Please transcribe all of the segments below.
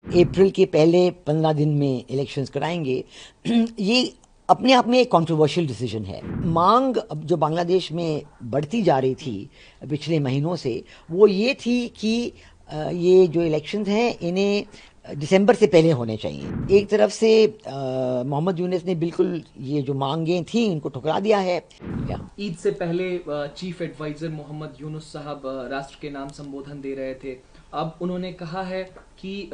अप्रैल के पहले 15 दिन में इलेक्शंस कराएंगे। ये अपने आप में एक कंट्रोवर्शियल डिसीजन है। मांग जो बांग्लादेश में बढ़ती जा रही थी पिछले महीनों से, वो ये थी कि ये जो इलेक्शंस हैं इन्हें दिसंबर से पहले होने चाहिए। एक तरफ से मोहम्मद यूनुस ने बिल्कुल ये जो मांगें थी इनको ठुकरा दिया है। ईद से पहले चीफ एडवाइजर मोहम्मद यूनुस साहब राष्ट्र के नाम संबोधन दे रहे थे। अब उन्होंने कहा है कि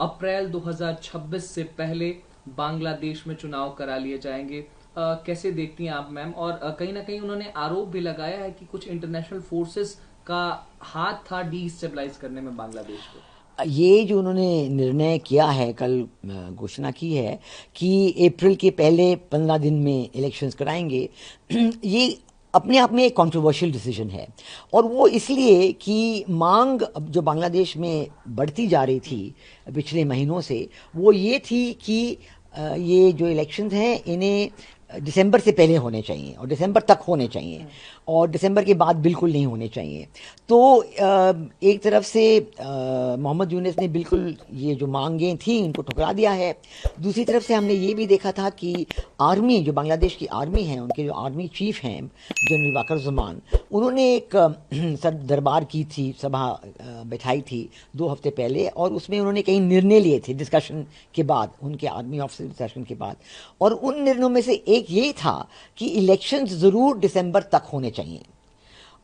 अप्रैल 2026 से पहले बांग्लादेश में चुनाव करा लिए जाएंगे। कैसे देखती हैं आप मैम? और कहीं ना कहीं उन्होंने आरोप भी लगाया है कि कुछ इंटरनेशनल फोर्सेस का हाथ था डीस्टेबलाइज करने में बांग्लादेश को। ये जो उन्होंने निर्णय किया है, कल घोषणा की है कि अप्रैल के पहले 15 दिन में इलेक्शंस कराएंगे, ये अपने आप में एक कंट्रोवर्शियल डिसीजन है। और वो इसलिए कि मांग जो बांग्लादेश में बढ़ती जा रही थी पिछले महीनों से, वो ये थी कि ये जो इलेक्शंस हैं इन्हें दिसंबर से पहले होने चाहिए और दिसंबर तक होने चाहिए और दिसंबर के बाद बिल्कुल नहीं होने चाहिए। तो एक तरफ से मोहम्मद यूनुस ने बिल्कुल ये जो मांगें थी इनको ठुकरा दिया है। दूसरी तरफ से हमने ये भी देखा था कि आर्मी, जो बांग्लादेश की आर्मी है, उनके जो आर्मी चीफ हैं जनरल वाकर ज़मान, उन्होंने एक सर दरबार की थी, सभा बैठाई थी 2 हफ्ते पहले, और उसमें उन्होंने कई निर्णय लिए थे डिस्कशन के बाद, उनके आर्मी ऑफिसर डिस्कशन के बाद। और उन निर्णयों में से एक यही था कि इलेक्शंस ज़रूर दिसंबर तक होने चाहिए।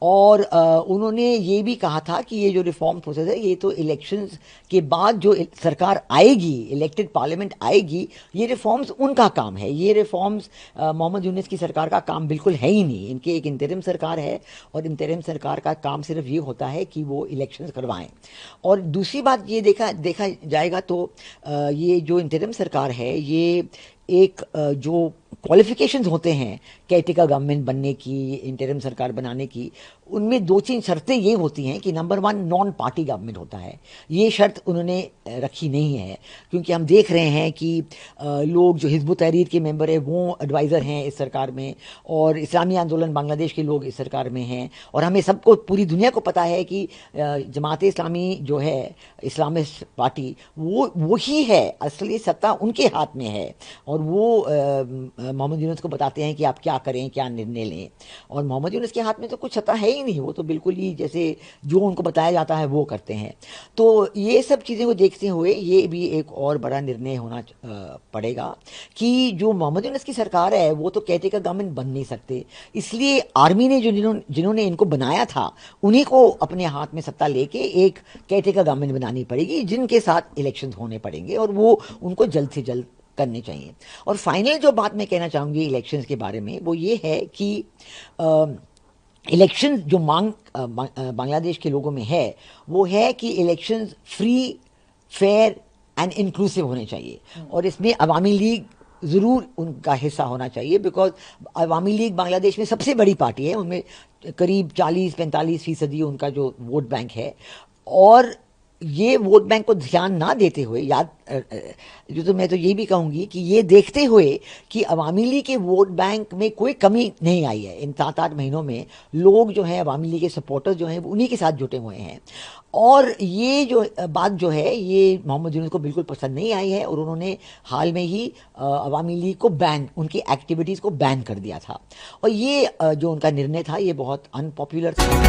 और उन्होंने ये भी कहा था कि ये जो रिफॉर्म प्रोसेस है, ये तो इलेक्शंस के बाद जो सरकार आएगी, इलेक्टेड पार्लियामेंट आएगी, ये रिफॉर्म्स उनका काम है। ये रिफॉर्म्स मोहम्मद यूनुस की सरकार का काम बिल्कुल है ही नहीं। इनके एक इंतरिम सरकार है और इंतरिम सरकार का काम सिर्फ ये होता है कि वो इलेक्शंस करवाएं। और दूसरी बात ये देखा जाएगा तो ये जो इंतरिम सरकार है, ये एक जो क्वालिफिकेशंस होते हैं केयरटेकर गवर्नमेंट बनने की, इंटरिम सरकार बनाने की, उनमें 2-3 शर्तें ये होती हैं कि नंबर 1 नॉन पार्टी गवर्नमेंट होता है। ये शर्त उन्होंने रखी नहीं है, क्योंकि हम देख रहे हैं कि लोग जो हिज़्ब तहरीर के मेंबर हैं वो एडवाइज़र हैं इस सरकार में, और इस्लामी आंदोलन बांग्लादेश के लोग इस सरकार में हैं। और हमें सबको, पूरी दुनिया को पता है कि जमात इस्लामी जो है, इस्लामिस्ट पार्टी, वो ही है, असली सत्ता उनके हाथ में है। और वो मोहम्मद यूनुस को बताते हैं कि आप क्या करें, क्या निर्णय लें। और मोहम्मद यूनुस के हाथ में तो कुछ सत्ता है ही नहीं, वो तो बिल्कुल ही जैसे जो उनको बताया जाता है वो करते हैं। तो ये सब चीज़ें को देखते हुए ये भी एक और बड़ा निर्णय होना पड़ेगा कि जो मोहम्मद यूनुस की सरकार है वो तो केयरटेकर गवर्नमेंट बन नहीं सकते। इसलिए आर्मी ने जिन्होंने इनको बनाया था, उन्हीं को अपने हाथ में सत्ता लेके एक केयरटेकर गवर्नमेंट बनानी पड़ेगी, जिनके साथ इलेक्शन होने पड़ेंगे, और वो उनको जल्द से जल्द करने चाहिए। और फाइनल जो बात मैं कहना चाहूँगी इलेक्शंस के बारे में, वो ये है कि इलेक्शन जो मांग बांग्लादेश के लोगों में है, वो है कि elections free, fair and inclusive होने चाहिए। और इसमें अवामी लीग ज़रूर उनका हिस्सा होना चाहिए, बिकॉज अवामी लीग बांग्लादेश में सबसे बड़ी पार्टी है, उनमें करीब 40-45% उनका जो वोट बैंक है। और ये वोट बैंक को ध्यान ना देते हुए, मैं तो ये भी कहूँगी कि ये देखते हुए कि अवामी लीग के वोट बैंक में कोई कमी नहीं आई है इन 7-8 महीनों में, लोग जो हैं अवामी लीग के सपोर्टर्स जो हैं उन्हीं के साथ जुटे हुए हैं। और ये जो बात जो है, ये मोहम्मद यूनुस को बिल्कुल पसंद नहीं आई है, और उन्होंने हाल में ही अवामी लीग को बैन, उनकी एक्टिविटीज़ को बैन कर दिया था। और ये जो उनका निर्णय था, ये बहुत अनपॉपुलर था।